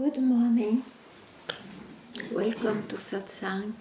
Good morning. Welcome to Satsang.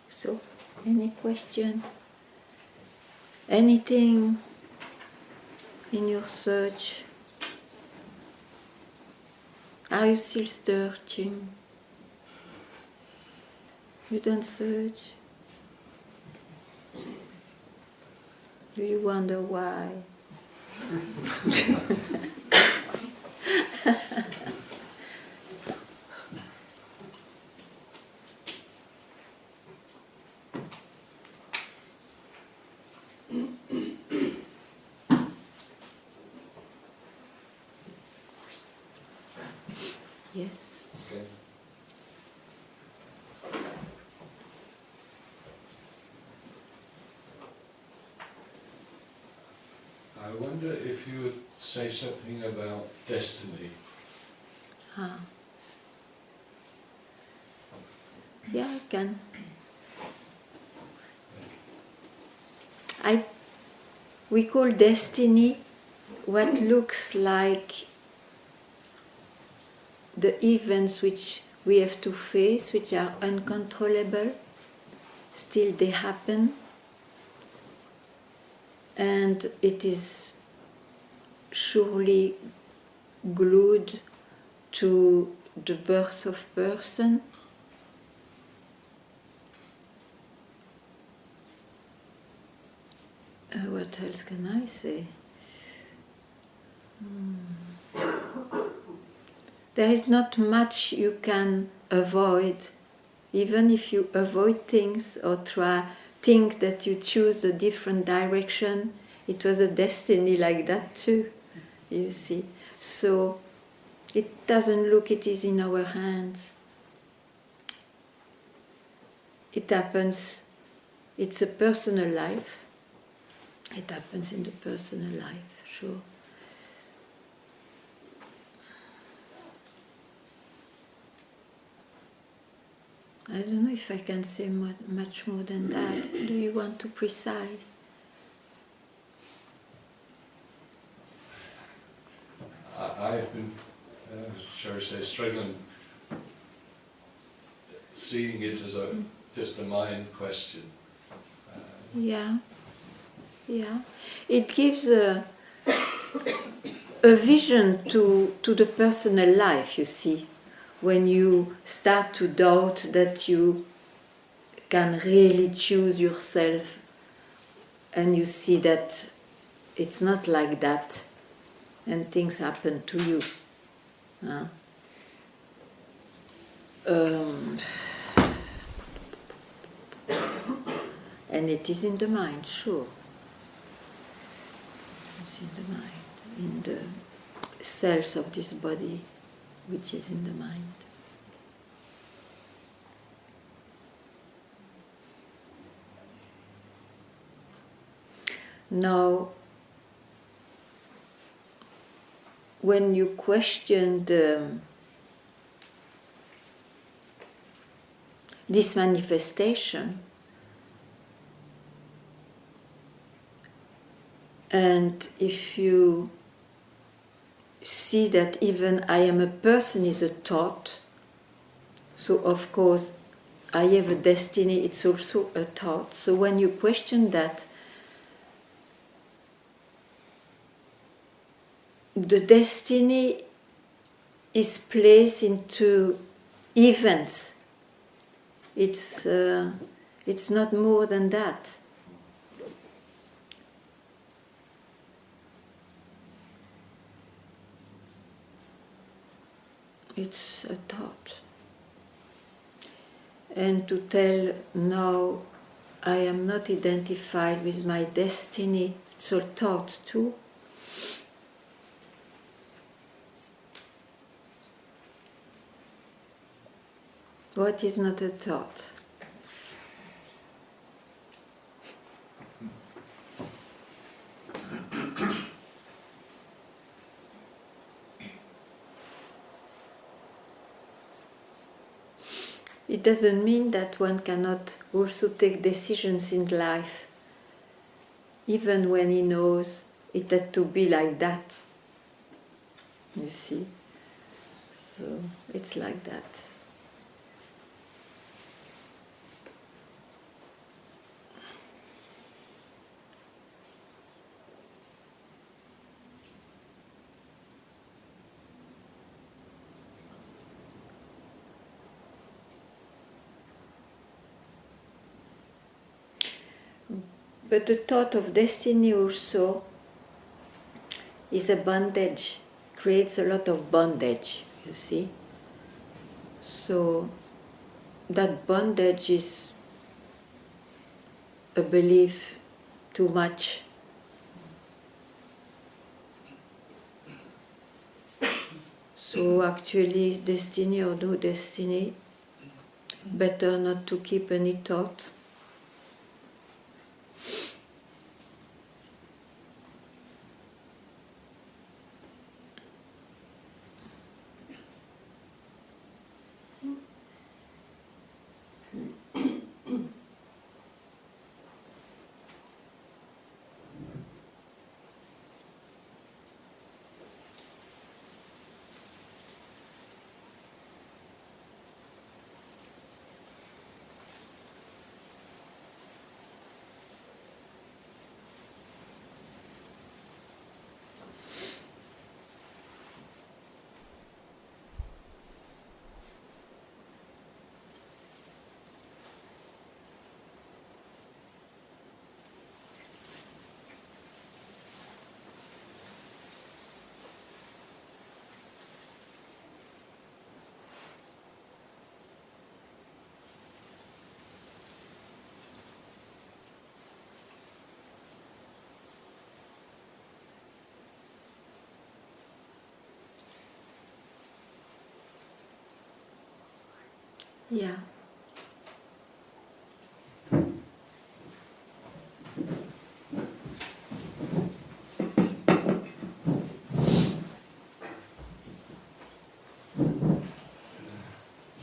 So, any questions? Anything in your search? Are you still searching? You don't search? Do you wonder why? Yes. Okay. I wonder if you would say something about destiny. Ah. Yeah, I can. We call destiny what looks like the events which we have to face, which are uncontrollable. Still they happen, and it is surely glued to the birth of person. What else can I say? There is not much you can avoid, even if you avoid things or think that you choose a different direction. It was a destiny like that too, you see. So it doesn't look it is in our hands. It happens, it's a personal life. It happens in the personal life, sure. I don't know if I can say much more than that. Do you want to precise? I've been, shall we say, struggling, seeing it as just a mind question. Yeah. It gives a vision to the personal life, you see. When you start to doubt that you can really choose yourself, and you see that it's not like that, and things happen to you. And it is in the mind, sure. It's in the mind, in the cells of this body, which is in the mind. Now, when you question this manifestation, and if you see that even I am a person is a thought, so of course I have a destiny, it's also a thought. So when you question that, the destiny is placed into events. It's not more than that. It's a thought. And to tell, no, I am not identified with my destiny, it's a thought too. What is not a thought? It doesn't mean that one cannot also take decisions in life, even when he knows it had to be like that. You see? So it's like that. But the thought of destiny also is a bondage, creates a lot of bondage, you see. So that bondage is a belief too much. So actually, destiny or no destiny, better not to keep any thought. Yeah.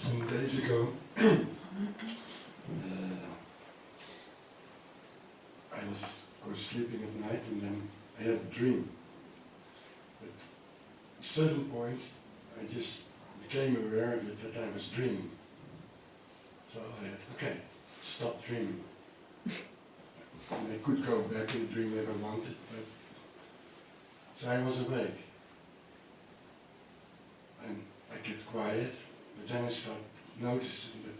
Some days ago, I was of course sleeping at night, and then I had a dream. At a certain point, I just became aware of it that I was dreaming. So I had, okay, stop dreaming. And I could go back in the dream if I wanted, but so I was awake. And I kept quiet, but then I started noticing that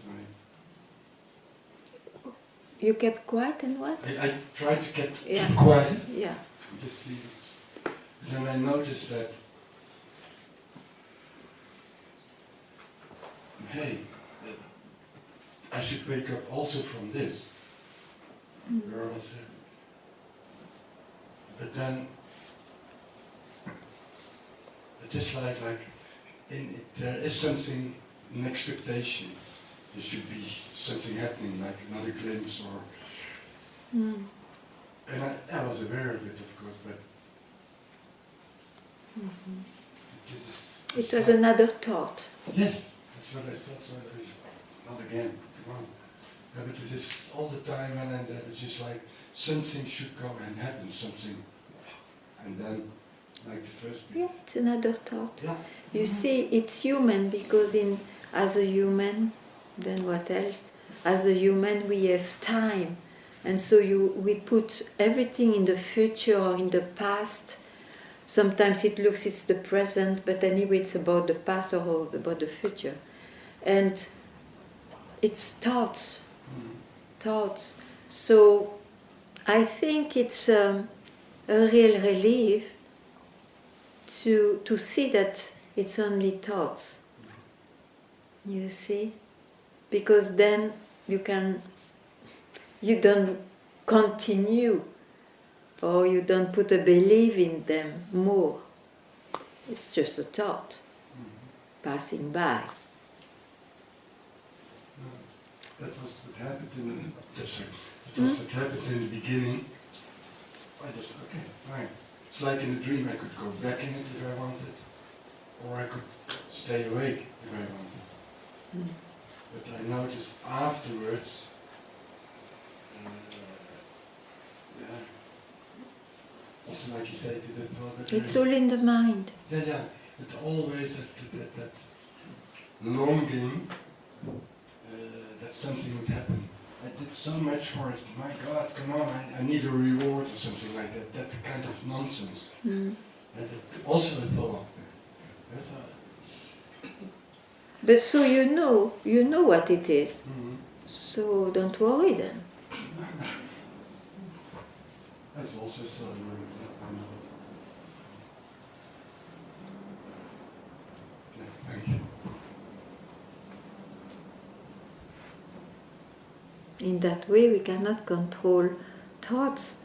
You kept quiet and what? I tried to keep Yeah. quiet. Yeah. Just see it. Then I noticed that, hey, that I should wake up also from this. Where was it? But then, it is like in it, there is something, an expectation. There should be something happening, like another glimpse or. Mm. And I was aware of it, of course, but. Mm-hmm. It was another thought. Yes, that's what I thought. So not again. Come on. Yeah, but it is all the time, and then it's just like something should come and happen, something, and then like the first. Yeah, it's another thought. Yeah. You see, it's human because as a human, then what else? As a human, we have time, and so we put everything in the future or in the past. Sometimes it looks it's the present, but anyway it's about the past or about the future. And it's thoughts. Thoughts. So I think it's a real relief to see that it's only thoughts. You see? Because then you don't continue or you don't put a belief in them more. It's just a thought passing by. That was what happened what happened in the beginning. I just, okay, fine. It's like in a dream, I could go back in it if I wanted, or I could stay awake if I wanted. Mm. But I noticed afterwards, it's like you say, the thought that It's all in the mind. yeah, it's always that longing that something would happen. I did so much for it. My God, come on! I need a reward or something like that. That kind of nonsense. Mm. And also a thought. That's But so you know what it is. mm-hmm. So don't worry then. That's also so. Thank you. In that way, we cannot control thoughts,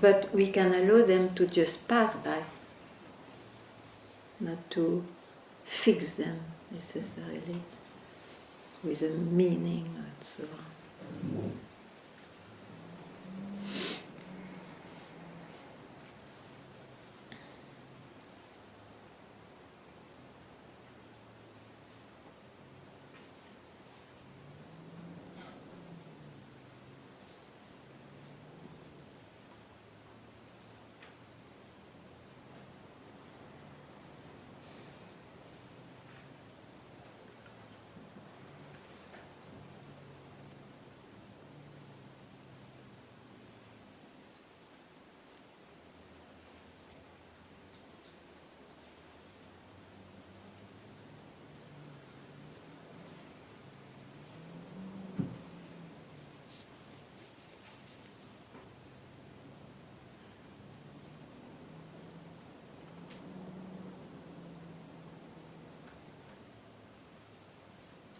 but we can allow them to just pass by, not to fix them necessarily with a meaning and so on.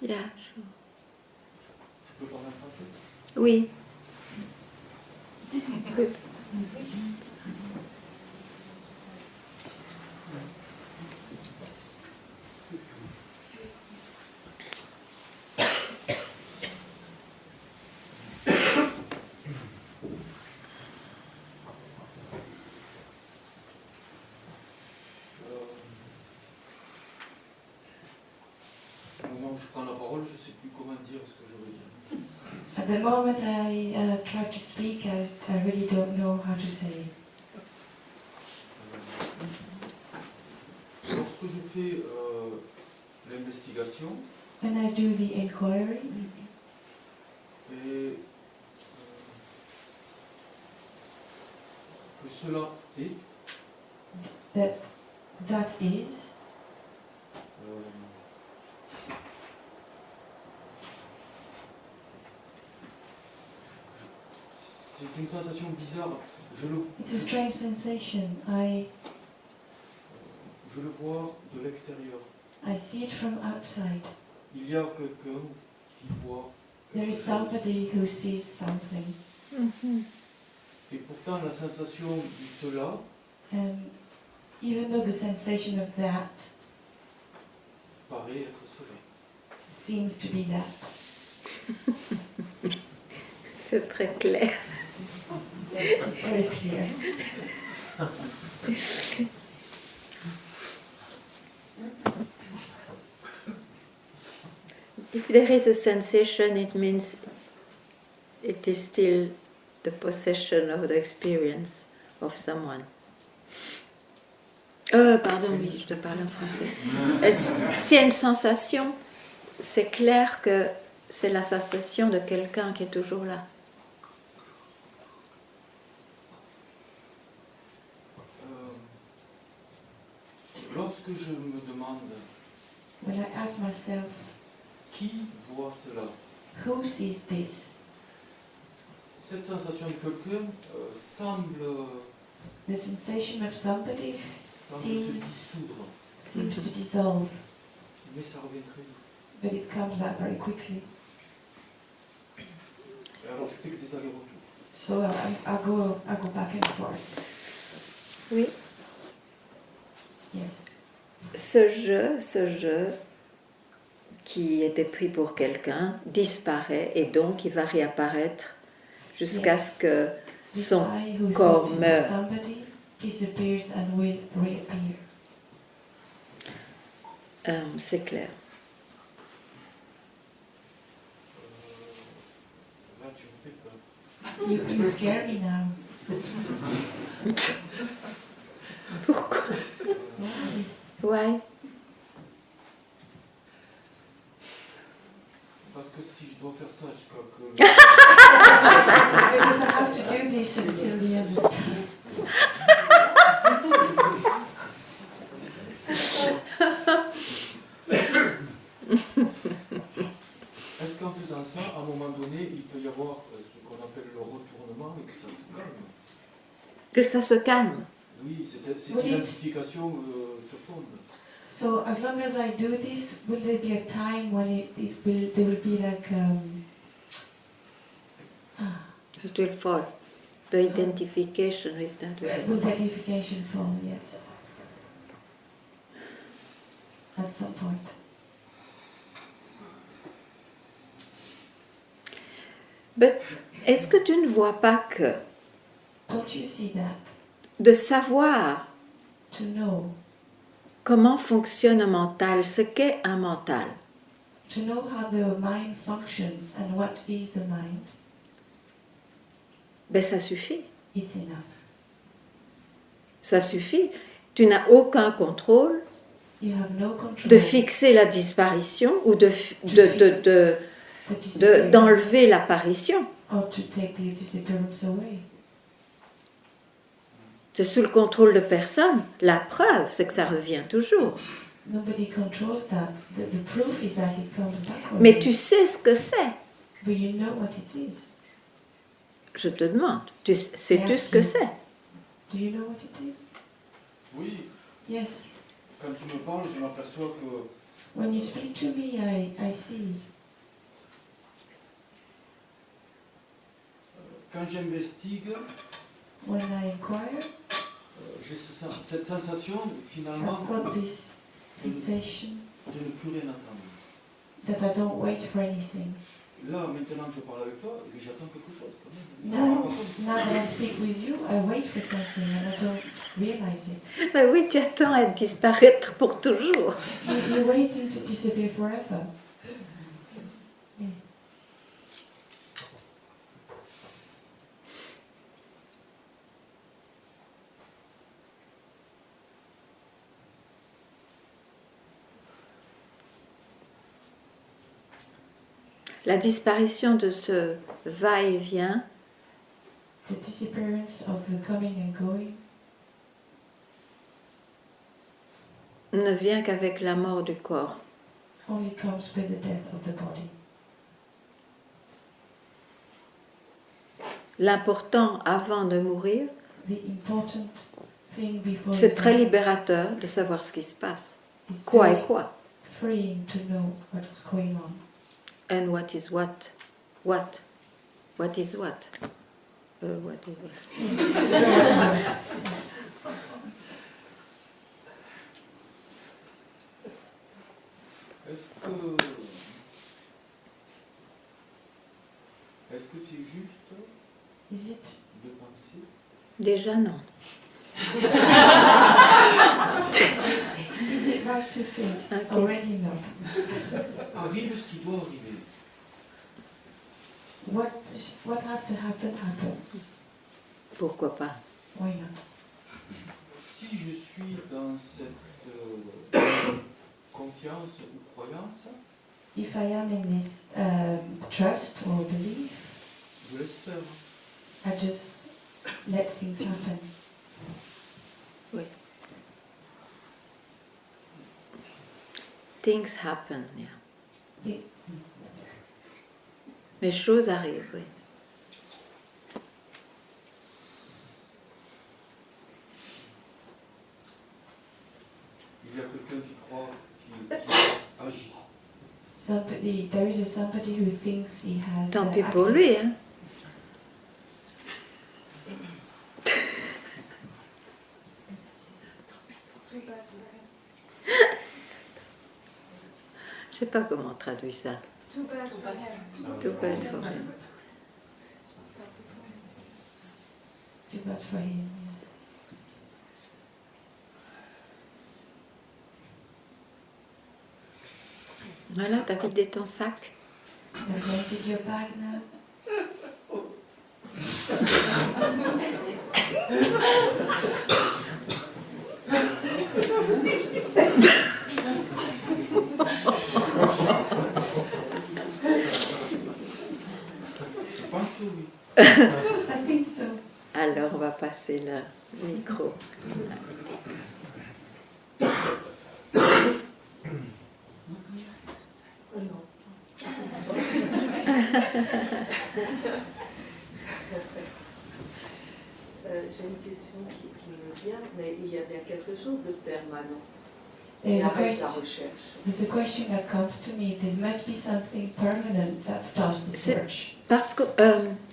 Yeah, sure. Je peux parler en français? Oui. Good. Au moment où je prends la parole, je ne sais plus comment dire ce que je veux dire. At the moment I try to speak, I really don't know how to say it. Lorsque je fais l'investigation, When I do the inquiry, et que cela est, that is, c'est une sensation bizarre. it's a strange sensation. Je le vois de l'extérieur. I see it from outside. Il y a quelqu'un qui voit There is quelque chose. somebody who sees something. Mm-hmm. Et pourtant la sensation du cela And even though the sensation of that paraît être cela. seems to be that. C'est très clair. Very clear. If there is a sensation, it means it is still the possession of the experience of someone. Pardon, oui, je dois parler en français. S'il y a une sensation, c'est clair que c'est la sensation de quelqu'un qui est toujours là. Lorsque je me demande When I ask myself, qui voit cela, who sees this? cette sensation de quelqu'un semble The sensation of somebody se seems dissoudre, to dissolve, mais ça revient très vite. but it comes back very quickly. Et alors je fais que des allers-retours. So I go back and forth. Oui. Yes. Ce jeu qui était pris pour quelqu'un disparaît et donc il va réapparaître jusqu'à ce que This son guy who corps thought he was meurt. somebody disappears and will reappear. C'est clair. Là, tu me fais peur. You scare me now. Pourquoi? Why? Ouais. Parce que si je dois faire ça jusqu'à que... Because I have to do this until the end of time. Est-ce qu'en faisant ça, à un moment donné, il peut y avoir ce qu'on appelle le retournement et que ça se calme? Que ça se calme. Oui, cette Oui. identification se fonde. So as long as I do this, will there be a time when there will be like It will fall. The identification with that will will fall. the identification fall? Yes. At some point. But est-ce que tu ne vois pas que Don't you see that? de savoir To know, comment fonctionne un mental, ce qu'est un mental, to know how the mind functions and what is the mind, ben ça suffit. it's enough. Ça suffit. Tu n'as aucun contrôle You have no control. de fixer la disparition ou d'enlever l'apparition. Or to take the disappearance away. C'est sous le contrôle de personne. La preuve, c'est que ça revient toujours. Nobody controls that. The proof is that it comes back. Mais tu sais ce que c'est. But you know what it is. Je te demande. Sais-tu ce que c'est? Do you know what it is? Oui, Yes. quand tu me parles, je m'aperçois que When you speak to me, I see. quand j'investigue, When I inquire, j'ai cette sensation, finalement, I've got this sensation de ne plus rien attendre. that I don't wait for anything. Là, maintenant que je parle avec toi, j'attends quelque chose. Quand même. Now that I speak with you, I wait for something and I don't realize it. Ben oui, tu attends à disparaître pour toujours. You're waiting to disappear forever. La disparition de ce va-et-vient The disappearance of the coming and going ne vient qu'avec la mort du corps. only comes with the death of the body. L'important avant de mourir, The important thing before c'est you très die libérateur de savoir ce qui se passe. is Quoi very est quoi? freeing to know what is going on. And what is what? What? What is what? What is what? Est-ce que c'est juste Is it? de penser? Déjà non. Is it right to think? Ok. Already no. Arrive ce qui doit arriver. What has to happen happens. Pourquoi pas? Why not? Si je suis dans cette confiance ou croyance, If I am in this trust or belief, je laisse faire. I just let things happen. Oui. Things happen, yeah. It- Les choses arrivent, oui. Il y a quelqu'un qui croit, qui agit. There is somebody who thinks he has. Tant pis pour acted. lui, hein. Je sais pas comment on traduit ça. Too bad for him. Too bad for him. Too bad for him. Voilà, t'as vidé ton sac. Have you emptied your bag now? Je pense que oui. I think so. Alors, on va passer le micro. J'ai une question qui me vient, mais il y a bien quelque chose de permanent. There's Et a, avec la question, recherche. there's a question that comes to me. There must be something permanent that starts the C'est- search. Parce que,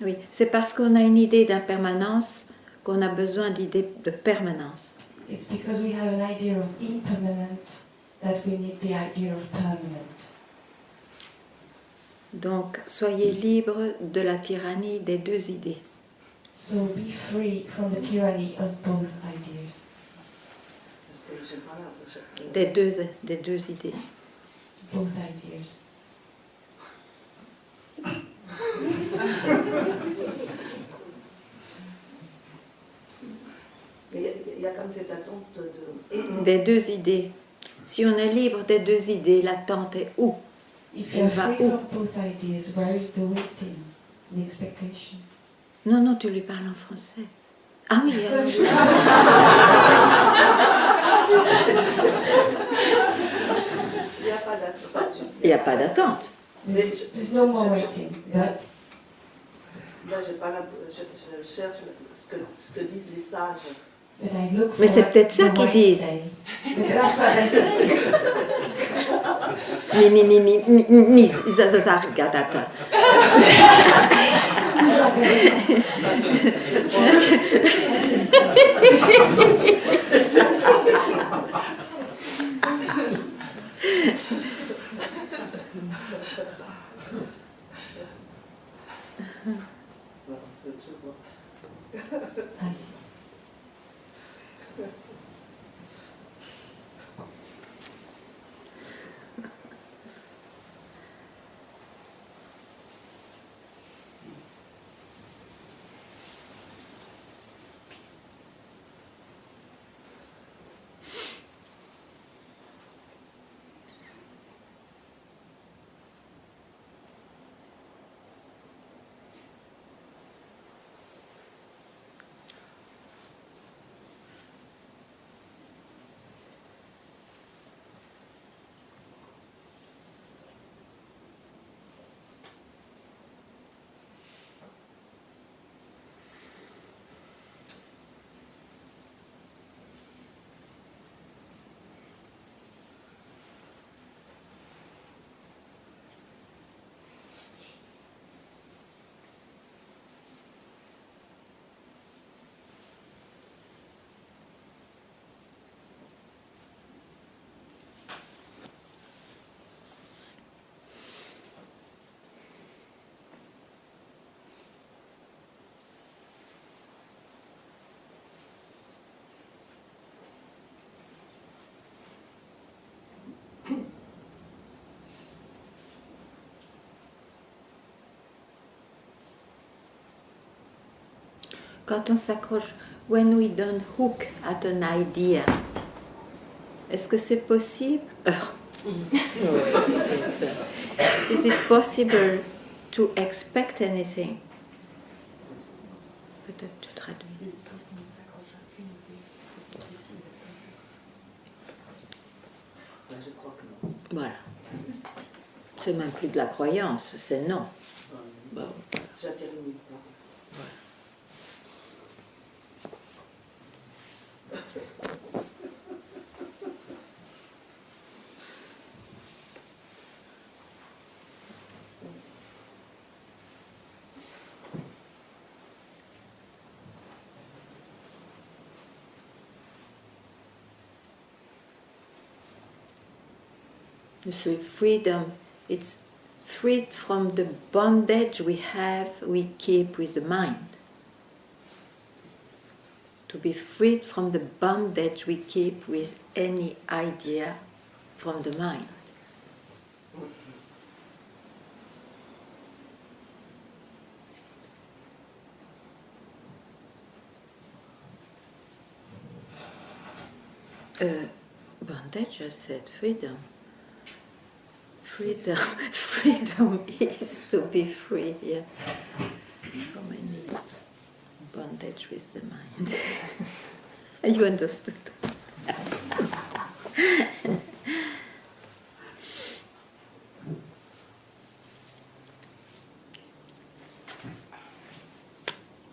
oui, c'est parce qu'on a une idée d'impermanence qu'on a besoin d'idées de permanence. It's because we have an idea of impermanent that we need the idea of permanent. Donc, soyez libres de la tyrannie des deux idées. So be free from the tyranny of both ideas. Parce que j'ai pas la Des deux idées. Both ideas. Mais il y a comme cette attente de... Des deux idées. Si on est libre des deux idées, l'attente est où? If Elle you're va free où? from both ideas, where is the waiting, the expectation? Non, non, tu lui parles en français. Ah oui, alors, Il n'y a pas d'attente. il n'y a pas d'attente. There's no more waiting, but Là, j'ai pas je cherche ce que disent les sages. I look for Mais c'est what peut-être ça the qu'ils wise disent. say. But that's what I say. Ni, zazazagadata. Je vois. I see. Quand on s'accroche, when we don't hook at an idea, est-ce que c'est possible? Is it possible to expect anything? Peut-être tu traduis. Je crois que non. Voilà. C'est même plus de la croyance, c'est non. Bon. J'attire une part. So freedom, it's freed from the bondage we keep with the mind. To be freed from the bondage we keep with any idea from the mind. Bondage, I said freedom. Freedom, freedom is to be free, yeah. From any bondage with the mind. You understood.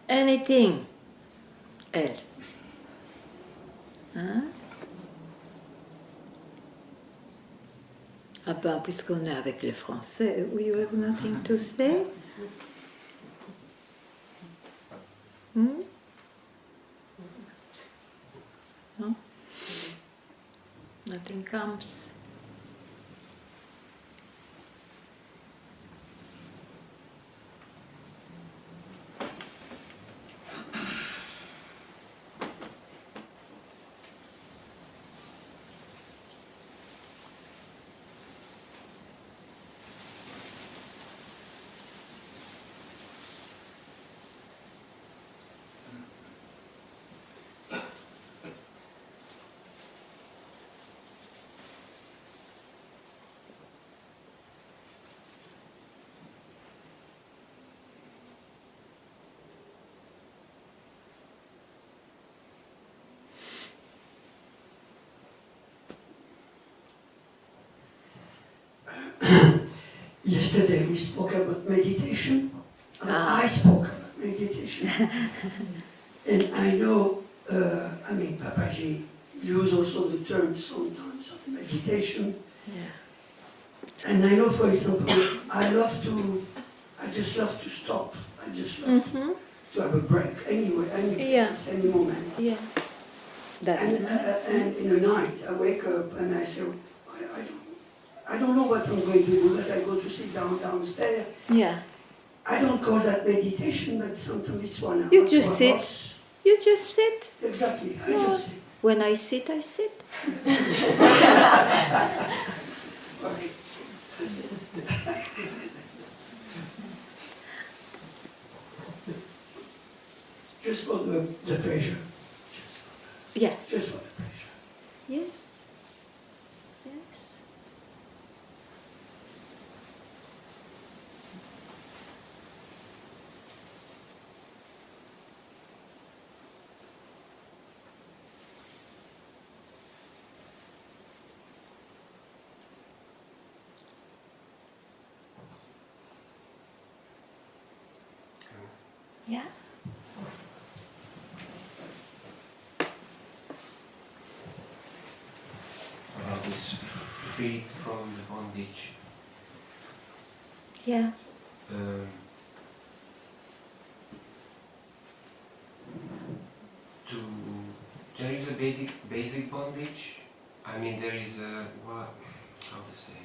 Anything else? Hein? Ah ben, puisqu'on est avec les Français, you have nothing to say? Hmm? No? Nothing comes. Yesterday we spoke about meditation. Ah. I spoke about meditation. And I know, Papaji use also the term sometimes of meditation. Yeah. And I know, for example, I just love to stop. I just love to have a break anywhere, any place, any moment. Yeah. That's nice. And in the night, I wake up and I say, I don't know what I'm going to do, but I go to sit downstairs. Yeah. I don't call that meditation, but sometimes it's 1 hour. You just 2 hours. sit. You just sit. Exactly, I Yeah. just sit. When I sit, I sit. Okay. Just for the pleasure. Yeah. Just for the pleasure. Yes. Yes. Yeah. About this freed from the bondage. Yeah. There is a basic bondage. I mean, there is a how to say?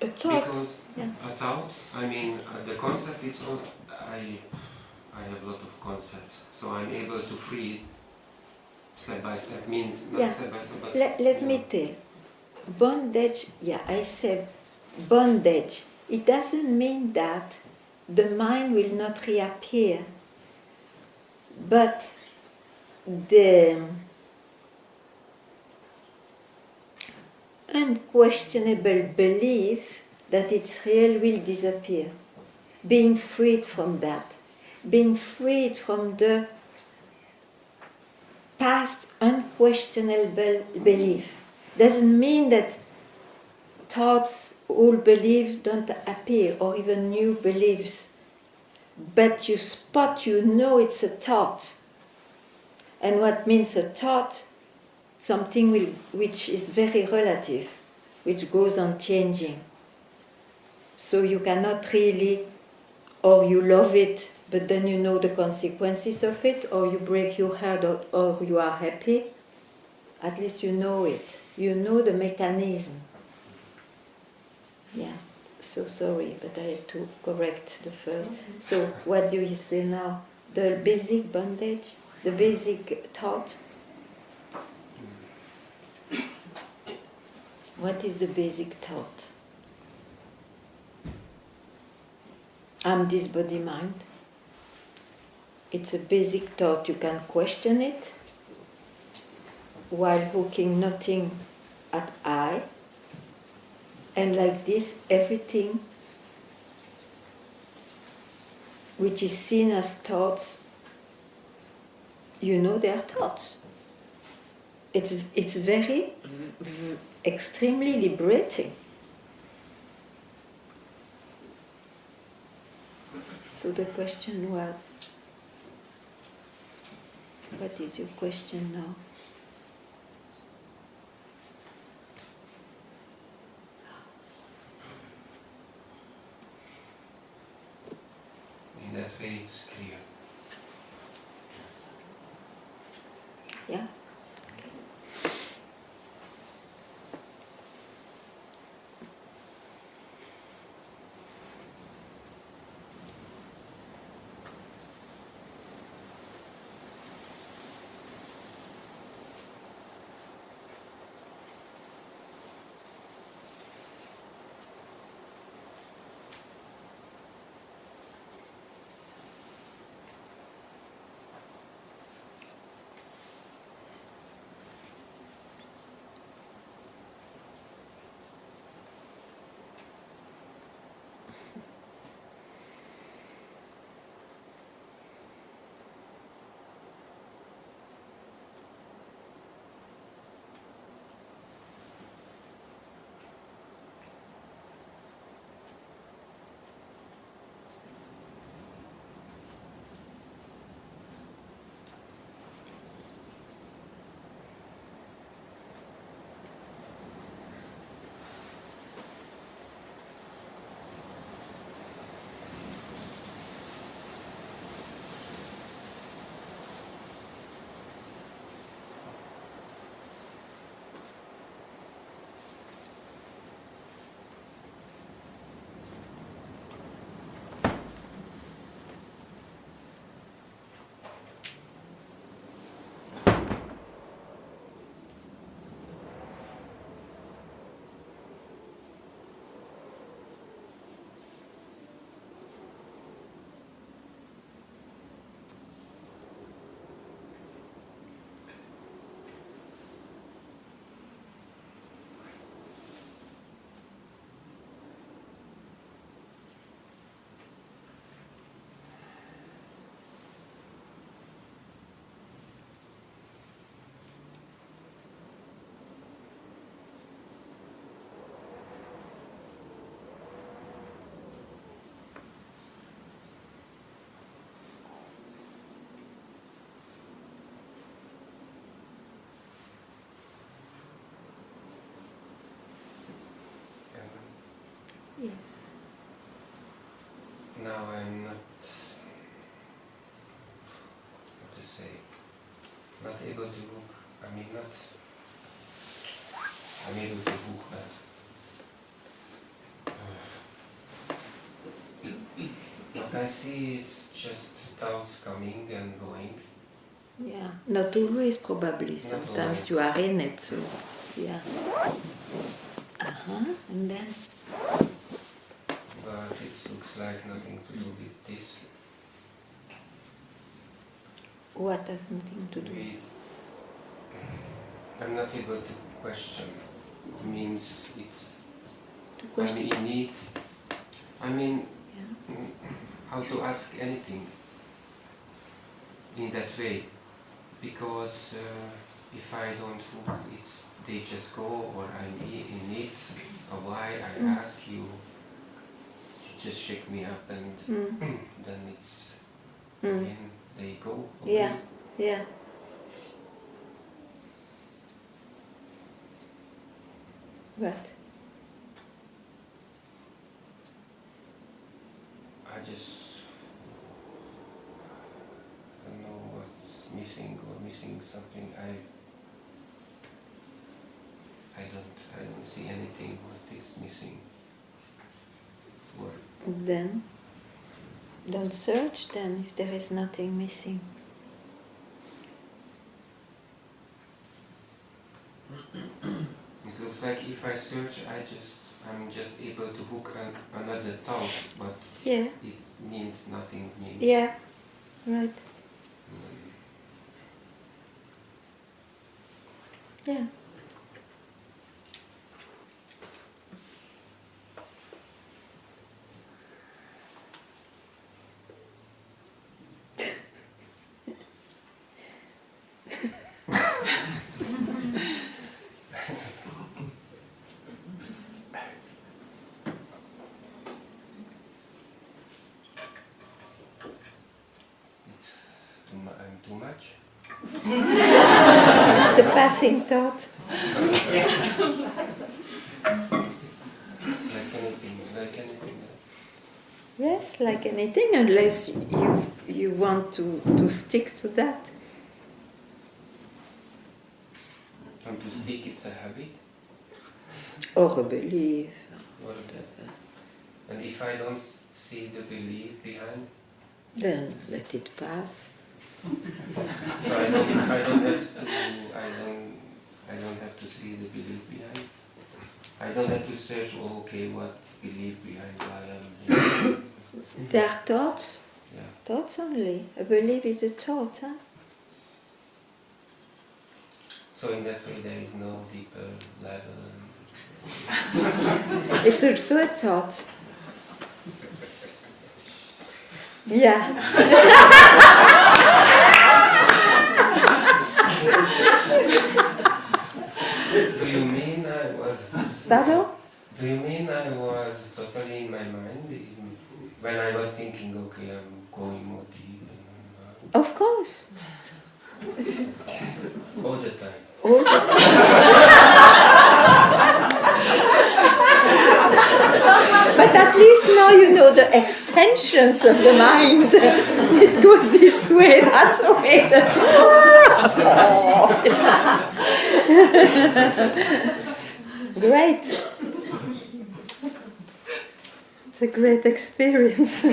A thought. Because Yeah. a thought. I mean, the concept is all. I have a lot of concepts, so I'm able to free it step by step. Means not Yeah. step by step, but Let me tell. Bondage, yeah, I said bondage. It doesn't mean that the mind will not reappear, but the unquestionable belief that it's real will disappear. Being freed from that, being freed from the past unquestionable belief, doesn't mean that thoughts, old beliefs don't appear, or even new beliefs. But you spot, you know it's a thought. And what means a thought? Something which is very relative, which goes on changing. So you cannot really, or you love it, but then you know the consequences of it, or you break your heart, or you are happy. At least you know it. You know the mechanism. Yeah. So sorry, but I had to correct the first. So what do you say now? The basic bondage? The basic thought? What is the basic thought? I'm this body-mind. It's a basic thought. You can question it while hooking nothing at I. And like this, everything which is seen as thoughts, you know they are thoughts. It's very, extremely liberating. So the question was, what is your question now? In that way it's clear. Yeah? Yes. Now I'm not, how to say, not able to hook. I mean, not, I'm able to hook, but what I see is just thoughts coming and going. Yeah. Not always, probably. Not Sometimes always. you are in it, so yeah. And then? But it looks like nothing to do with this. What has nothing to do? I'm not able to question. It means it's. To I'm question? in need. I mean, Yeah. how to ask anything in that way, because if I don't hook, it's they just go, or I'm in need. Or why I ask you to just shake me up, and then it's again they go. Yeah, yeah. What? I just don't know what's missing or missing something. I don't see anything what is missing. Or Then don't search then if there is nothing missing. it looks like if I search, I'm just able to hook another thought, but Yeah. it means nothing. Means Yeah. Right. Yeah. I'm too much. It's a passing thought. Like anything. Yes, like anything, unless you want to stick to that. And to speak, it's a habit. Or a belief. Or and if I don't see the belief behind, Then let it pass. so I don't have to see the belief behind. I don't have to search. Oh, okay, what belief behind why I'm here. They are thoughts. Yeah. Thoughts only. A belief is a thought, huh? So in that way, there is no deeper level. It's also a thought. Yeah. Do you mean I was? Pardon? Do you mean I was totally in my mind when I was thinking, okay, I'm going more deep? Of course. All the time. All the time. But at least now you know the extensions of the mind. It goes this way, that way. Great. It's a great experience.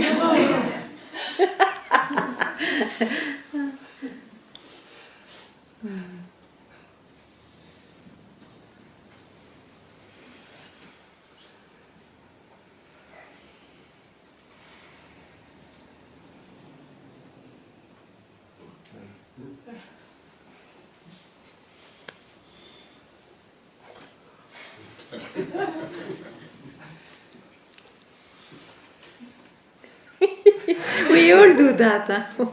We all do that. Huh?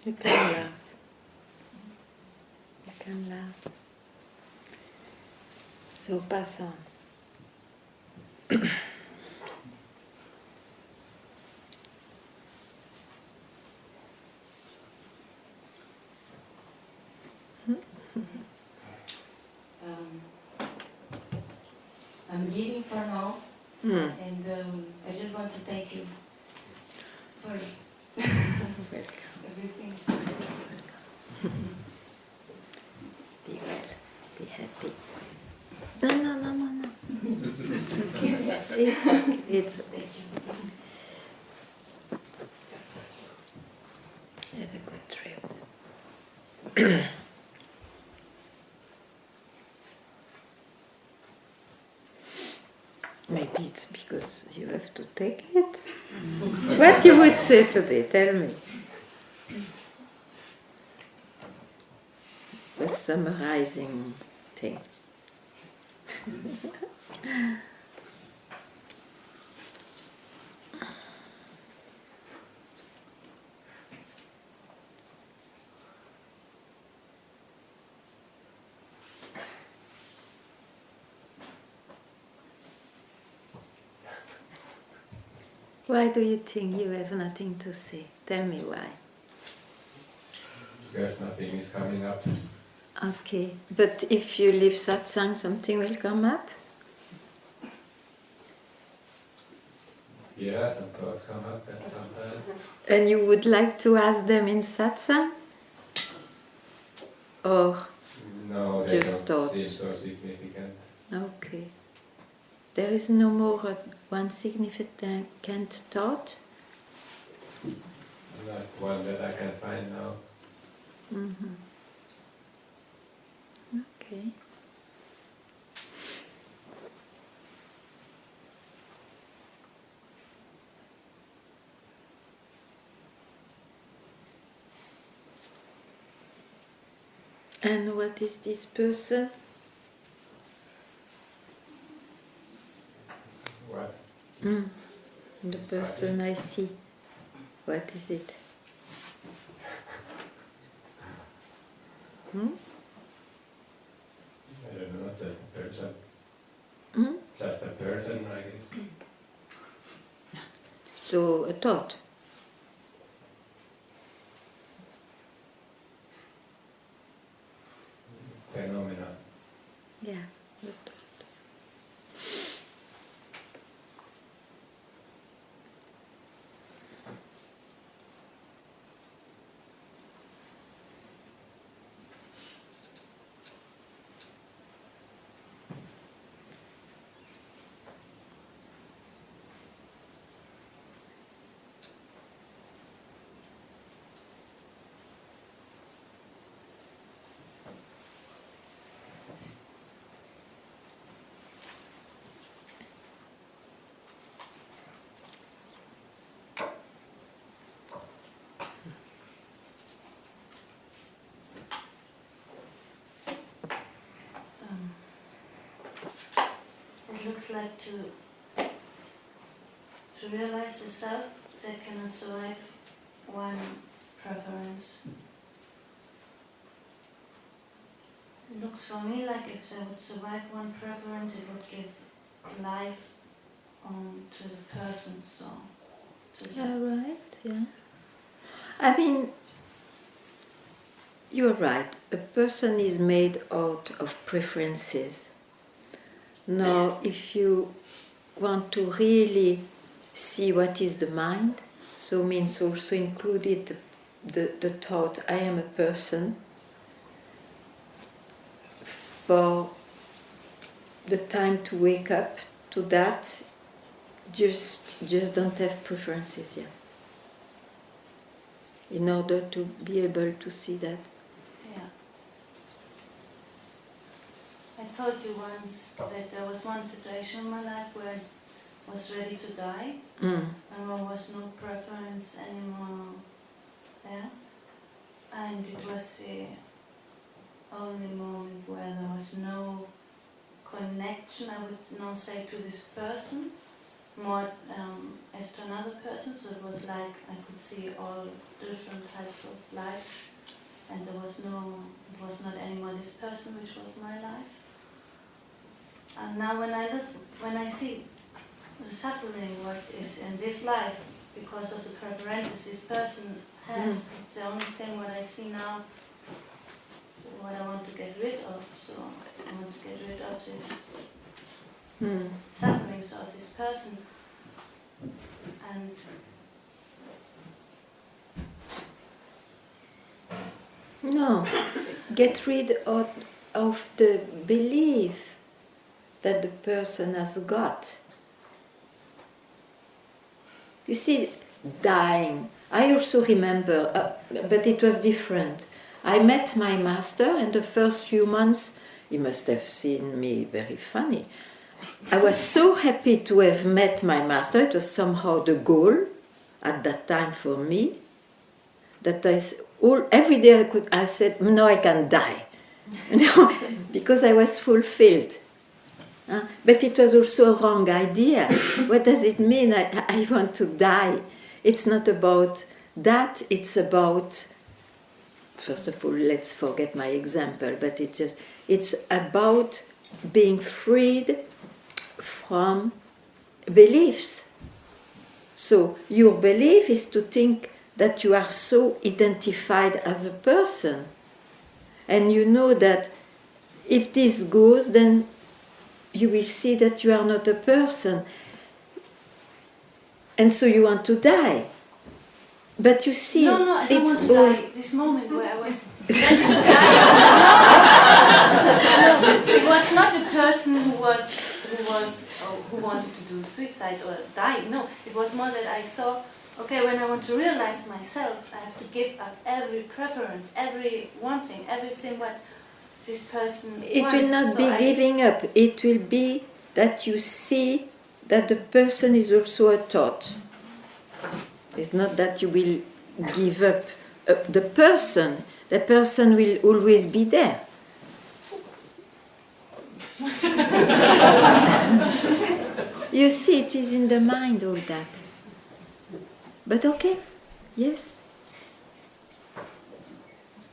You can laugh. You can laugh. So pass on. I'm leaving for now, and I just want to thank you for everything. Be well. Be happy. No. It's okay. It's okay. It's okay. Have a good trip. Maybe it's because you have to take it. What you would say today? Tell me. A summarizing thing. Why do you think you have nothing to say? Tell me why. Because nothing is coming up. Okay, but if you leave satsang, something will come up? Yeah, some thoughts come up and sometimes. And you would like to ask them in satsang? Or, No, they Just don't thoughts. seem so significant. okay. There is no more one significant thought? Not one that I can find now. Mm-hmm. Okay. And what is this person? What? The person I see. What is it? I don't know, just a person. Hmm? Just a person, I guess. So, a thought. Phenomena. Yeah, a thought. It looks like to realize the self that cannot survive one preference. It looks for me like if they would survive one preference, it would give life to the person. So, to the Yeah, right, yeah. I mean, you're right. A person is made out of preferences. Now, if you want to really see what is the mind, so means also included the thought, I am a person, for the time to wake up to that, just don't have preferences yet. In order to be able to see that. Yeah. I told you once that there was one situation in my life where I was ready to die, and there was no preference anymore there. And it was the only moment where there was no connection, I would now say, to this person, more as to another person. So it was like I could see all different types of lives, and it was not anymore this person which was my life. And now when I see the suffering what is in this life because of the preferences this person has, it's the only thing what I see now, what I want to get rid of. So I want to get rid of this sufferings of this person. And No, get rid of the belief that the person has got. You see, dying. I also remember, but it was different. I met my master, and the first few months, he must have seen me very funny. I was so happy to have met my master. It was somehow the goal at that time for me. that every day I said, no, I can die. No, because I was fulfilled. But it was also a wrong idea. What does it mean? I want to die. It's not about that. It's about, first of all, let's forget my example, but it's about being freed from beliefs. So your belief is to think that you are so identified as a person. And you know that if this goes, then you will see that you are not a person. And so you want to die. But you see, No, I don't want to all... die. This moment where I was ready to die. No, it was not the person who wanted to do suicide or die. No, it was more that I saw, okay, when I want to realize myself, I have to give up every preference, every wanting, everything what this person It wants. will not be giving up. It will be that you see that the person is also a thought. It's not that you will give up the person. The person will always be there. You see, it is in the mind, all that. But okay, yes.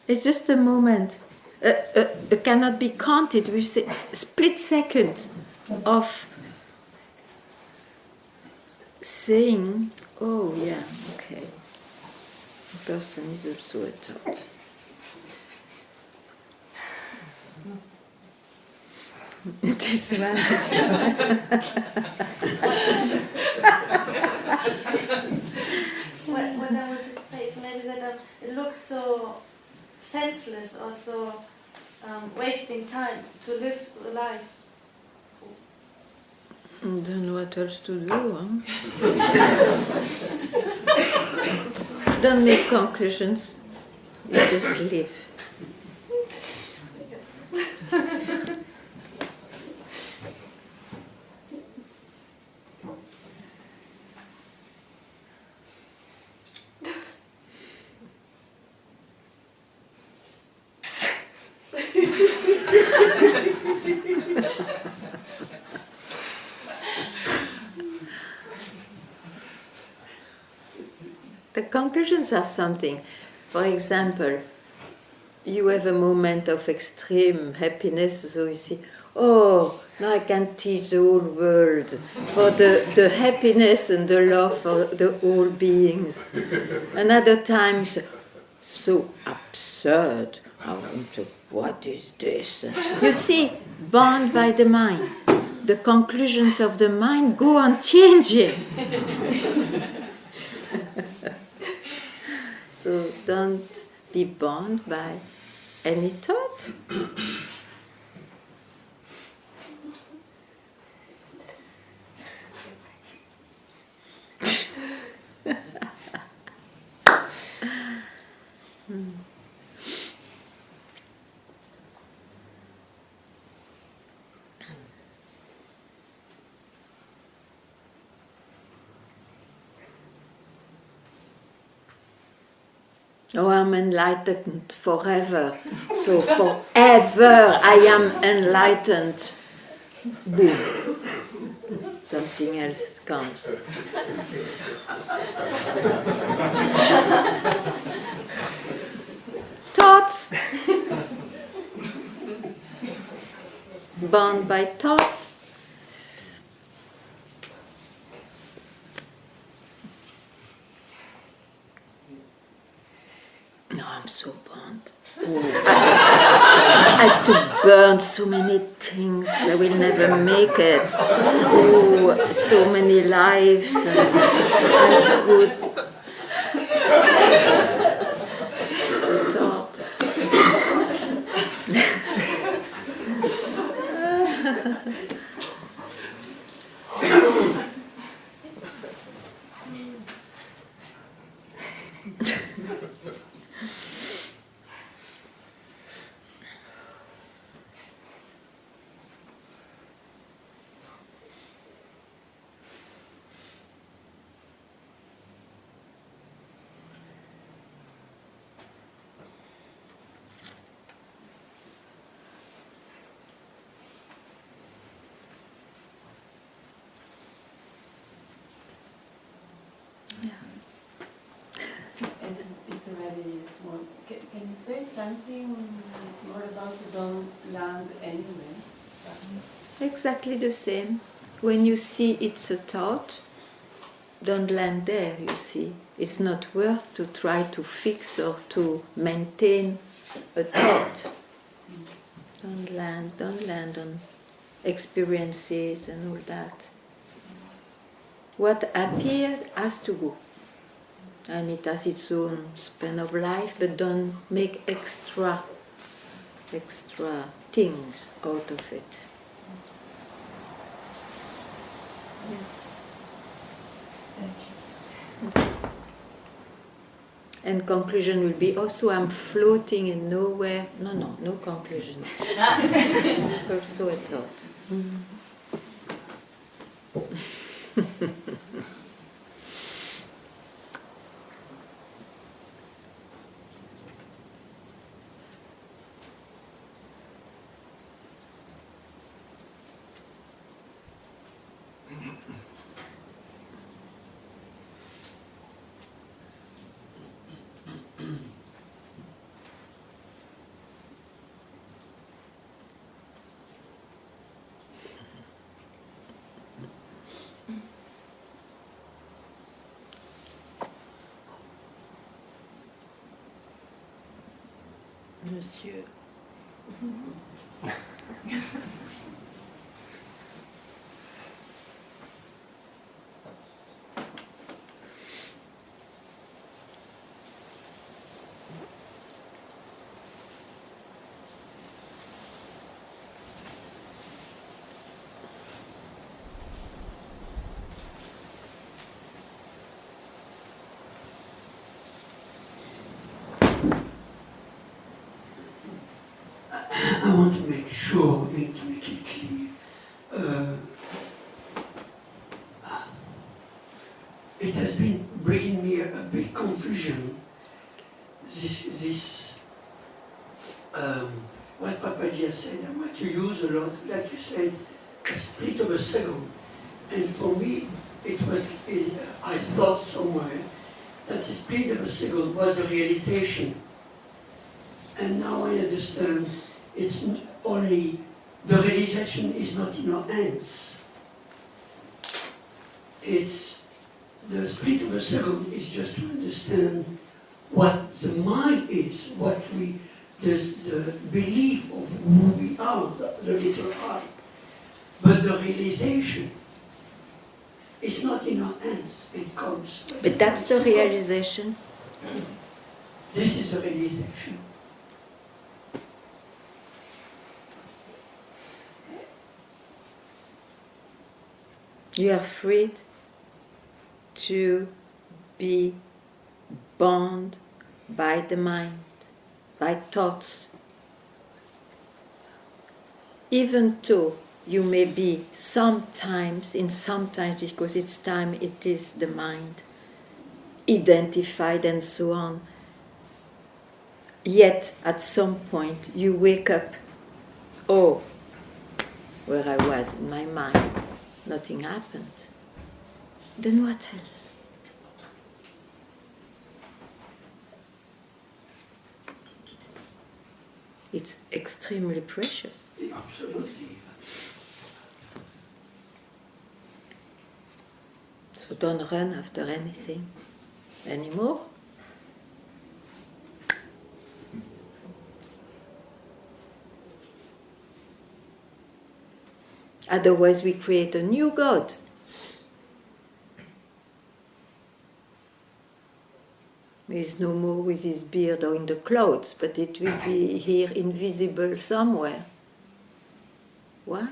It's just a moment. It cannot be counted with a split second of saying, oh yeah, okay, the person is also a thought. This one. What I want to say is maybe that it looks so senseless or so wasting time to live a life. Don't know what else to do, huh? Don't make conclusions. You just live. The conclusions are something. For example, you have a moment of extreme happiness, so you see, oh, now I can teach the whole world for the happiness and the love for the whole beings. Another time, so absurd. What is this? You see, bound by the mind. The conclusions of the mind go on changing. So don't be bound by any thought. Oh, I'm enlightened forever. So forever I am enlightened. Boom. Something else comes. Thoughts. Bound by thoughts. No, I'm so bound. I have to burn so many things. I will never make it. Oh, so many lives. I would. Just a thought. Can you say something more about the don't land anyway? Exactly the same. When you see it's a thought, don't land there, you see. It's not worth to try to fix or to maintain a thought. Don't land on experiences and all that. What appeared has to go. And it has its own span of life, but don't make extra things out of it. Yeah. And conclusion will be also I'm floating in nowhere. No conclusion. Also a thought. Monsieur. I want to make sure, to make it clear, it has been bringing me a big confusion. This what Papaji said and what you use a lot, like you said, a split of a second. And for me, I thought somewhere that the split of a second was a realization. And now I understand it's only, the realization is not in our hands. It's, the split of a second is just to understand what the mind is, what we, the belief of who we are, the little I. But the realization is not in our hands, it comes. But that's the realization. This is the realization. You are free to be bound by the mind, by thoughts. Even though you may be sometimes, because it's time, it is the mind, identified and so on. Yet at some point you wake up, oh, where I was in my mind. Nothing happened. Then what else? It's extremely precious. Absolutely. So don't run after anything anymore. Otherwise we create a new God. He is no more with his beard or in the clouds, but it will be here invisible somewhere. Why?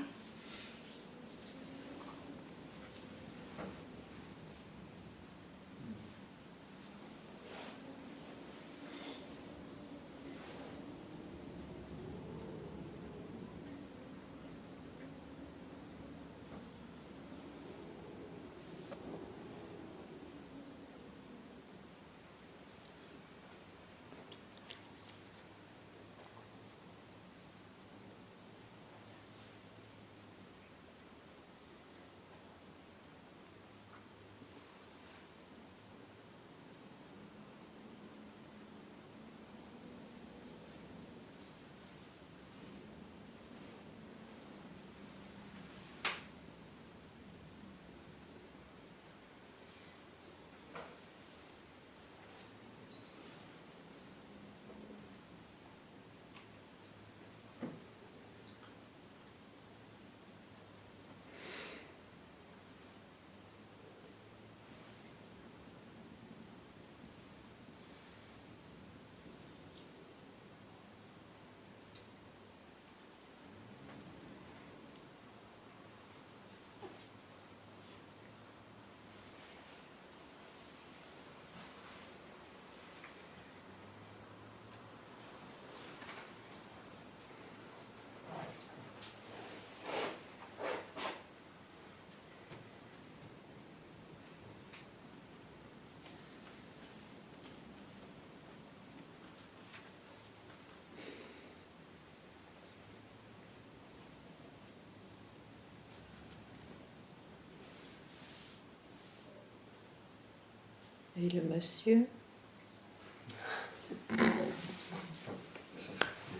Et le monsieur?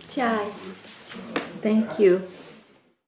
Chai. Thank you.